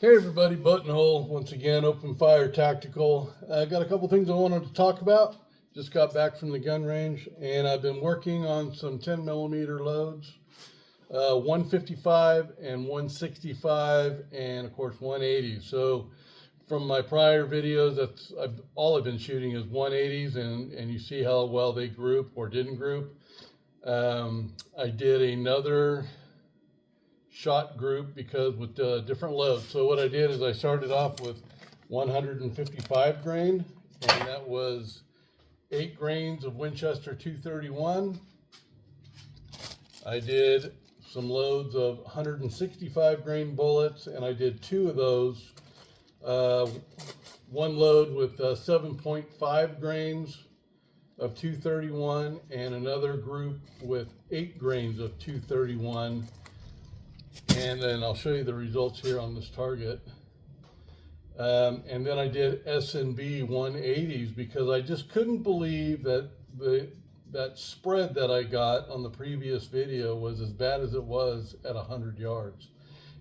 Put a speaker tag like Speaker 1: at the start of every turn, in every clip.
Speaker 1: Hey everybody, Buttonhole once again, Open Fire Tactical. I got a couple things I wanted to talk about. Just got back from the gun range and I've been working on some 10 millimeter loads, 155 and 165 and of course 180. So from my prior videos, all I've been shooting is 180s and you see how well they group or didn't group. I did another shot group because with different loads. So what I did is I started off with 155 grain, and that was 8 grains of Winchester 231. I did some loads of 165 grain bullets, and I did 2 of those. One load with 7.5 grains of 231, and another group with 8 grains of 231. And then I'll show you the results here on this target. And then I did S&B 180s because I just couldn't believe that that spread that I got on the previous video was as bad as it was at 100 yards.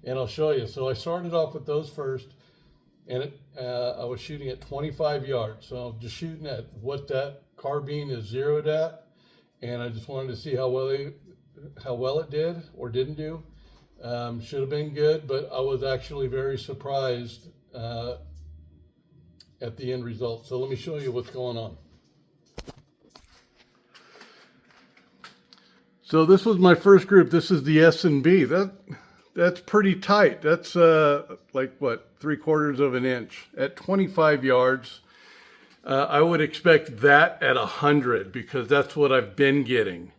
Speaker 1: And I'll show you. So I started off with those first, and I was shooting at 25 yards. So I'm just shooting at what that carbine is zeroed at, and I just wanted to see how well it did or didn't do. Should have been good, but I was actually very surprised at the end result. So let me show you what's going on. So this was my first group. This is the S&B. That's pretty tight. That's like what, 3/4 of an inch at 25 yards. I would expect that at 100 because that's what I've been getting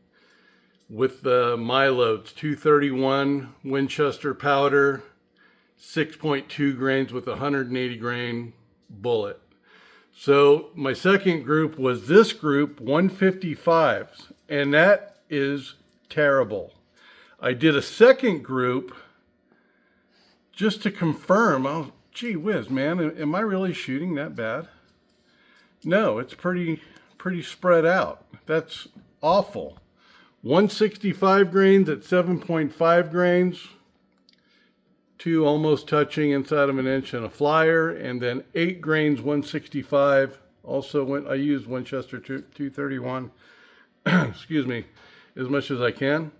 Speaker 1: with my loads. 231 Winchester powder, 6.2 grains with 180 grain bullet. So my second group was this group, 155s, and that is terrible. I did a second group just to confirm. Oh, gee whiz, man, am I really shooting that bad? No, it's pretty spread out. That's awful. 165 grains at 7.5 grains, 2 almost touching inside of an inch and a flyer, and then 8 grains 165. Also, I used Winchester 231, excuse me, as much as I can.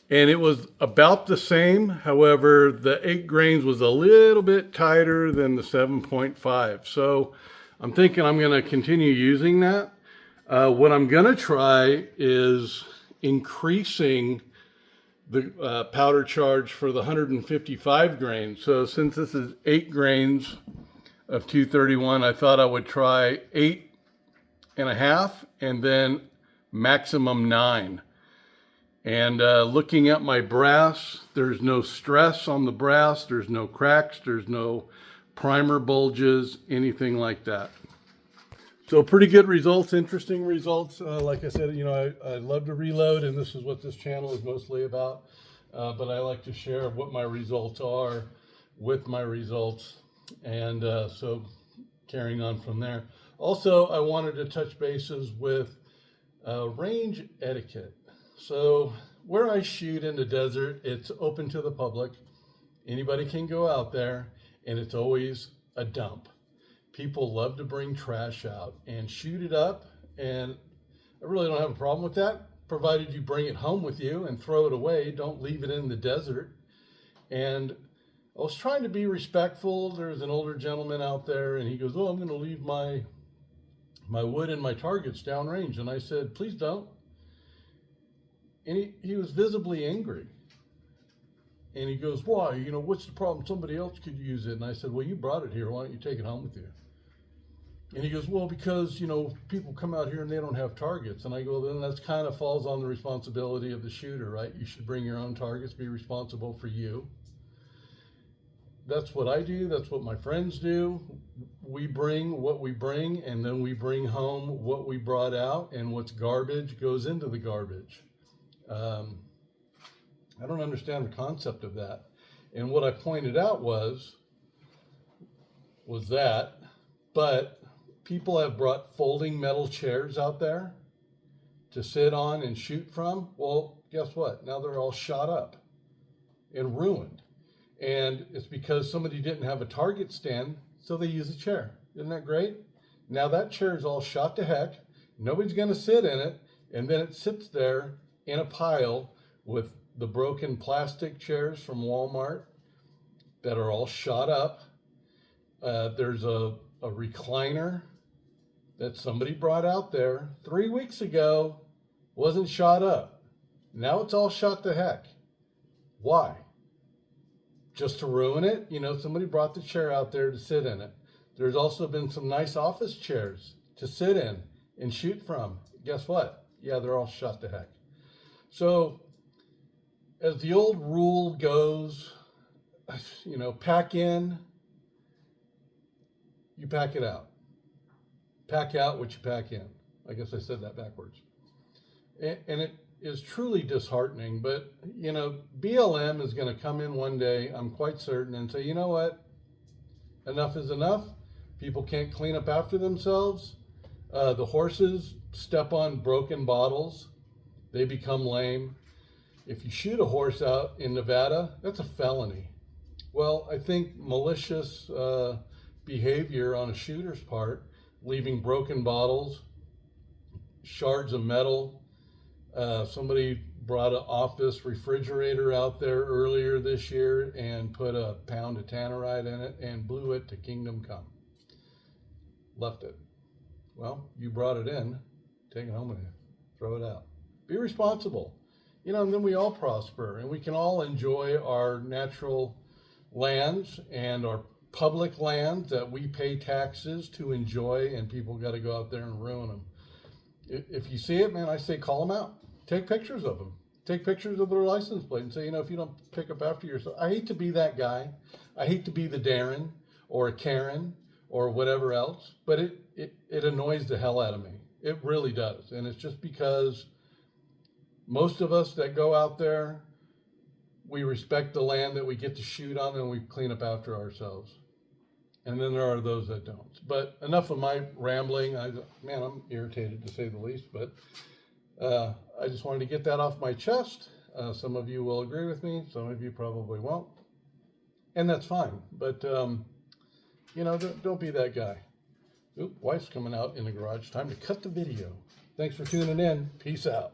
Speaker 1: And it was about the same. However, the 8 grains was a little bit tighter than the 7.5. So I'm thinking I'm going to continue using that. What I'm going to try is increasing the powder charge for the 155 grains. So since this is 8 grains of 231, I thought I would try 8.5 and then maximum 9. And looking at my brass, there's no stress on the brass, there's no cracks, there's no primer bulges, anything like that. So pretty good results, interesting results. Like I said, you know, I love to reload, and this is what this channel is mostly about. But I like to share what my results are with my results, and so carrying on from there. Also, I wanted to touch bases with range etiquette. So where I shoot in the desert, it's open to the public. Anybody can go out there, and it's always a dump. People love to bring trash out and shoot it up, and I really don't have a problem with that, provided you bring it home with you and throw it away. Don't leave it in the desert. And I was trying to be respectful. There's an older gentleman out there, and he goes, "Oh, I'm going to leave my wood and my targets downrange." And I said, "Please don't." And he was visibly angry. And he goes, "Why? You know, what's the problem? Somebody else could use it." And I said, "Well, you brought it here. Why don't you take it home with you?" And he goes, "Well, because, you know, people come out here and they don't have targets." And I go, "Then that's kind of falls on the responsibility of the shooter, right? You should bring your own targets, be responsible for you." That's what I do. That's what my friends do. We bring what we bring, and then we bring home what we brought out, and what's garbage goes into the garbage. I don't understand the concept of that. And what I pointed out was that, but people have brought folding metal chairs out there to sit on and shoot from. Well, guess what? Now they're all shot up and ruined. And it's because somebody didn't have a target stand, so they use a chair. Isn't that great? Now that chair is all shot to heck. Nobody's going to sit in it. And then it sits there in a pile with the broken plastic chairs from Walmart that are all shot up. There's a recliner that somebody brought out there 3 weeks ago, wasn't shot up. Now it's all shot to heck. Why? Just to ruin it? You know, somebody brought the chair out there to sit in it. There's also been some nice office chairs to sit in and shoot from. Guess what? Yeah, they're all shot to heck. So, as the old rule goes, you know, pack in, you pack it out. Pack out what you pack in. I guess I said that backwards. And it is truly disheartening, but, you know, BLM is going to come in one day, I'm quite certain, and say, you know what? Enough is enough. People can't clean up after themselves. The horses step on broken bottles. They become lame. If you shoot a horse out in Nevada, that's a felony. Well, I think malicious behavior on a shooter's part, leaving broken bottles, shards of metal. Somebody brought an office refrigerator out there earlier this year and put a pound of tannerite in it and blew it to kingdom come. Left it. Well, you brought it in, take it home with you, throw it out. Be responsible. You know, and then we all prosper and we can all enjoy our natural lands and our public lands that we pay taxes to enjoy, and people got to go out there and ruin them. If you see it, man, I say call them out. Take pictures of them. Take pictures of their license plate and say, you know, if you don't pick up after yourself. I hate to be that guy. I hate to be the Darren or a Karen or whatever else, but it annoys the hell out of me. It really does. And it's just because most of us that go out there, we respect the land that we get to shoot on and we clean up after ourselves. And then there are those that don't. But enough of my rambling. Man, I'm irritated to say the least, but I just wanted to get that off my chest. Some of you will agree with me. Some of you probably won't. And that's fine. But, you know, don't be that guy. Oop, wife's coming out in the garage. Time to cut the video. Thanks for tuning in. Peace out.